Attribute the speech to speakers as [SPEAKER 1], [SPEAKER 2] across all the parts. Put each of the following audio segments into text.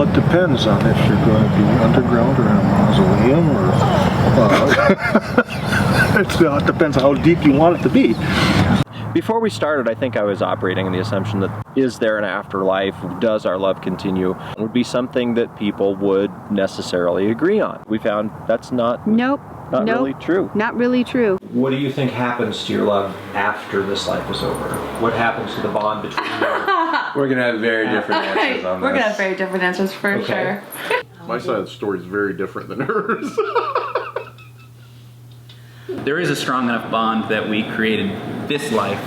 [SPEAKER 1] it depends on if you're going to be underground or in a mausoleum, or it depends on how deep you want it to be.
[SPEAKER 2] Before we started, I think I was operating in the assumption that is there an afterlife? Does our love continue? It would be something that people would necessarily agree on. We found that's not really true.
[SPEAKER 3] Not really true.
[SPEAKER 2] What do you think happens to your love after this life is over? What happens to the bond between you?
[SPEAKER 4] We're going to have very different answers on this.
[SPEAKER 5] We're going to have very different answers for sure.
[SPEAKER 6] My side of the story is very different than hers.
[SPEAKER 7] There is a strong enough bond that we created this life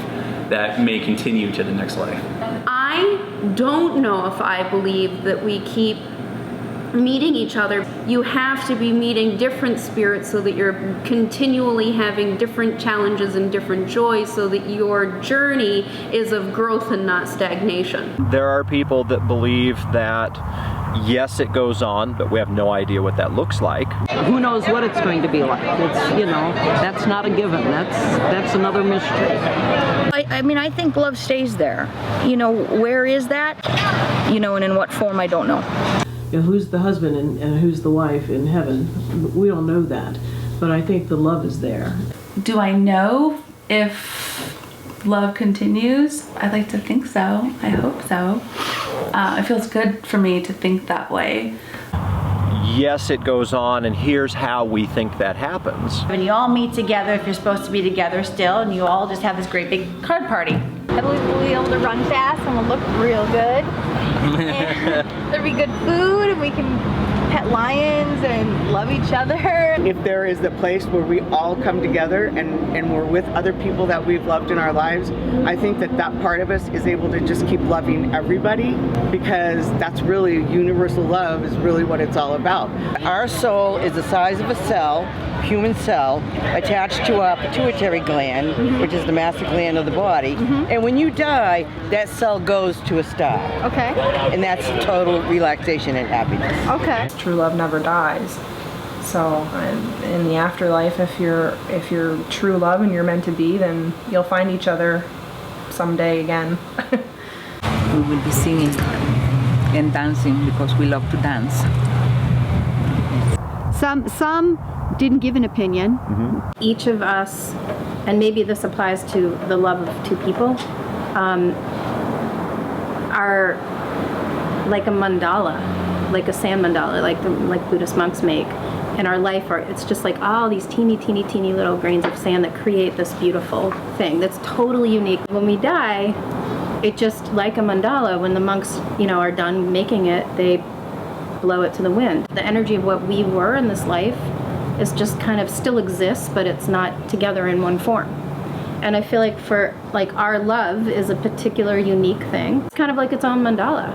[SPEAKER 7] that may continue to the next life.
[SPEAKER 3] I don't know if I believe that we keep meeting each other. You have to be meeting different spirits so that you're continually having different challenges and different joys so that your journey is of growth and not stagnation.
[SPEAKER 2] There are people that believe that yes, it goes on, but we have no idea what that looks like.
[SPEAKER 8] Who knows what it's going to be like? It's, you know, that's not a given. That's another mystery.
[SPEAKER 9] I mean, I think love stays there. You know, where is that? You know, and in what form, I don't know.
[SPEAKER 8] You know, who's the husband and who's the wife in heaven? We don't know that, but I think the love is there.
[SPEAKER 5] Do I know if love continues? I'd like to think so. I hope so. It feels good for me to think that way.
[SPEAKER 2] Yes, it goes on, and here's how we think that happens.
[SPEAKER 10] When you all meet together, if you're supposed to be together still, and you all just have this great big card party.
[SPEAKER 11] We'll be able to run fast and we'll look real good. And there'll be good food and we can pet lions and love each other.
[SPEAKER 12] If there is the place where we all come together and we're with other people that we've loved in our lives, I think that that part of us is able to just keep loving everybody, because that's really universal love is really what it's all about.
[SPEAKER 13] Our soul is the size of a cell, human cell, attached to a pituitary gland, which is the master gland of the body. And when you die, that cell goes to a star.
[SPEAKER 11] Okay.
[SPEAKER 13] And that's total relaxation and happiness.
[SPEAKER 11] Okay.
[SPEAKER 14] True love never dies. So in the afterlife, if you're true love and you're meant to be, then you'll find each other someday again.
[SPEAKER 15] We will be singing and dancing because we love to dance.
[SPEAKER 3] Some didn't give an opinion. Each of us, and maybe this applies to the love of two people, are like a mandala, like a sand mandala, like Buddhist monks make. In our life, it's just like all these teeny little grains of sand that create this beautiful thing that's totally unique. When we die, it just like a mandala, when the monks, are done making it, they blow it to the wind. The energy of what we were in this life is just kind of still exists, but it's not together in one form. And I feel like our love is a particular unique thing. It's kind of like its own mandala.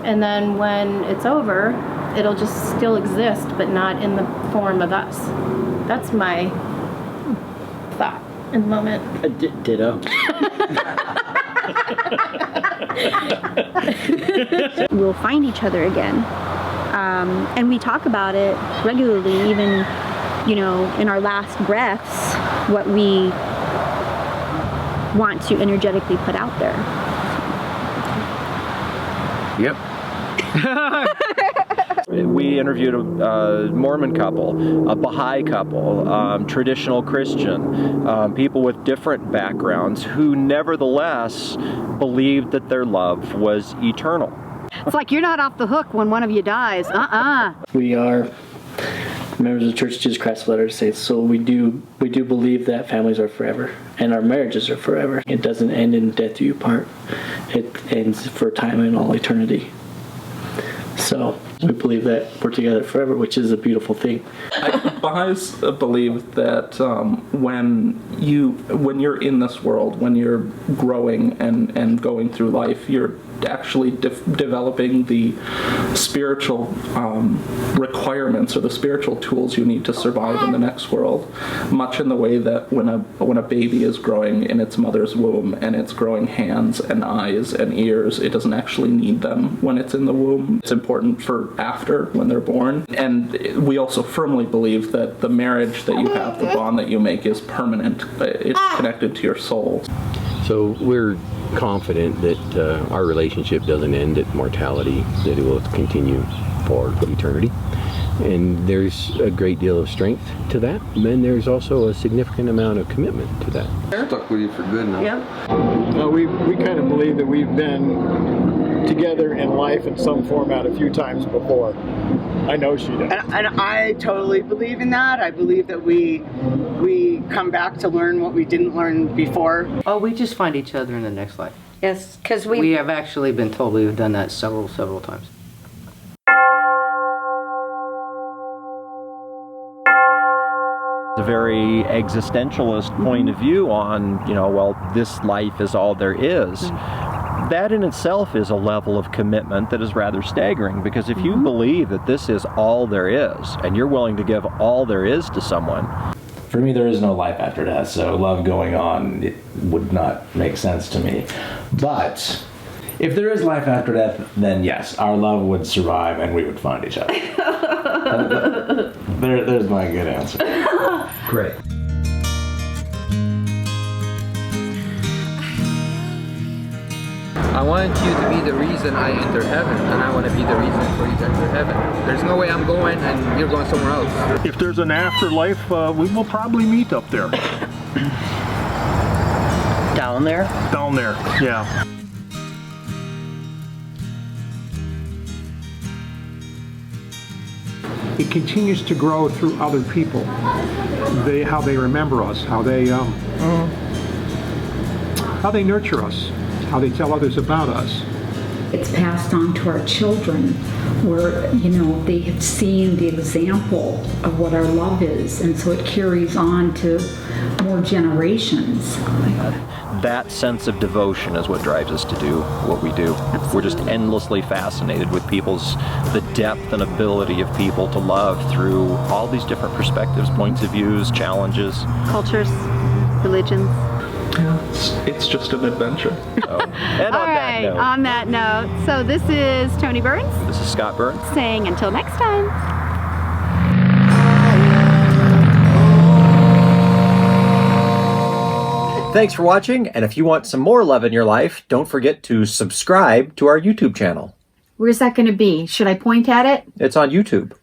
[SPEAKER 3] And then when it's over, it'll just still exist, but not in the form of us. That's my thought in the moment.
[SPEAKER 16] Ditto.
[SPEAKER 3] We'll find each other again. And we talk about it regularly, even, in our last breaths, what we want to energetically put out there.
[SPEAKER 2] Yep. We interviewed a Mormon couple, a Baha'i couple, traditional Christian, people with different backgrounds who nevertheless believed that their love was eternal.
[SPEAKER 3] It's like you're not off the hook when one of you dies.
[SPEAKER 16] We are members of the Church of Jesus Christ of Latter-day Saints, so we do believe that families are forever and our marriages are forever. It doesn't end in death do you part. It ends for time and all eternity. So we believe that we're together forever, which is a beautiful thing.
[SPEAKER 17] Baha'is believe that when you're in this world, when you're growing and going through life, you're actually developing the spiritual requirements or the spiritual tools you need to survive in the next world, much in the way that when a baby is growing in its mother's womb and it's growing hands and eyes and ears, it doesn't actually need them when it's in the womb. It's important for after, when they're born. And we also firmly believe that the marriage that you have, the bond that you make, is permanent. It's connected to your soul.
[SPEAKER 4] So we're
[SPEAKER 18] confident that our relationship doesn't end at mortality, that it will continue for eternity. And there's a great deal of strength to that. And then there's also a significant amount of commitment to that.
[SPEAKER 6] Stuck with you for good now.
[SPEAKER 1] Yep. We kind of believe that we've been together in life in some format a few times before. I know she does.
[SPEAKER 12] And I totally believe in that. I believe that we come back to learn what we didn't learn before.
[SPEAKER 19] Oh, we just find each other in the next life.
[SPEAKER 10] Yes, because
[SPEAKER 19] we have actually been told we've done that several times.
[SPEAKER 2] A very existentialist point of view on, well, this life is all there is. That in itself is a level of commitment that is rather staggering, because if you believe that this is all there is and you're willing to give all there is to someone.
[SPEAKER 20] For me, there is no life after death, so love going on, it would not make sense to me. But if there is life after death, then yes, our love would survive and we would find each other. There's my good answer.
[SPEAKER 18] Great.
[SPEAKER 21] I want you to be the reason I enter heaven, and I want to be the reason for you to enter heaven. There's no way I'm going and you're going somewhere else.
[SPEAKER 1] If there's an afterlife, we will probably meet up there.
[SPEAKER 19] Down there?
[SPEAKER 1] Down there, yeah.
[SPEAKER 22] It continues to grow through other people. How they remember us, how they nurture us, how they tell others about us.
[SPEAKER 23] It's passed on to our children, where they have seen the example of what our love is, and so it carries on to more generations.
[SPEAKER 2] That sense of devotion is what drives us to do what we do. Absolutely. We're just endlessly fascinated with the depth and ability of people to love through all these different perspectives, points of views, challenges.
[SPEAKER 3] Cultures, religions.
[SPEAKER 17] Yeah, it's just an adventure.
[SPEAKER 2] And
[SPEAKER 11] All right, on that note, so this is Toni Burns.
[SPEAKER 2] This is Scott Burns.
[SPEAKER 11] Saying until next time.
[SPEAKER 2] Thanks for watching, and if you want some more love in your life, don't forget to subscribe to our YouTube channel.
[SPEAKER 11] Where's that going to be? Should I point at it?
[SPEAKER 2] It's on YouTube.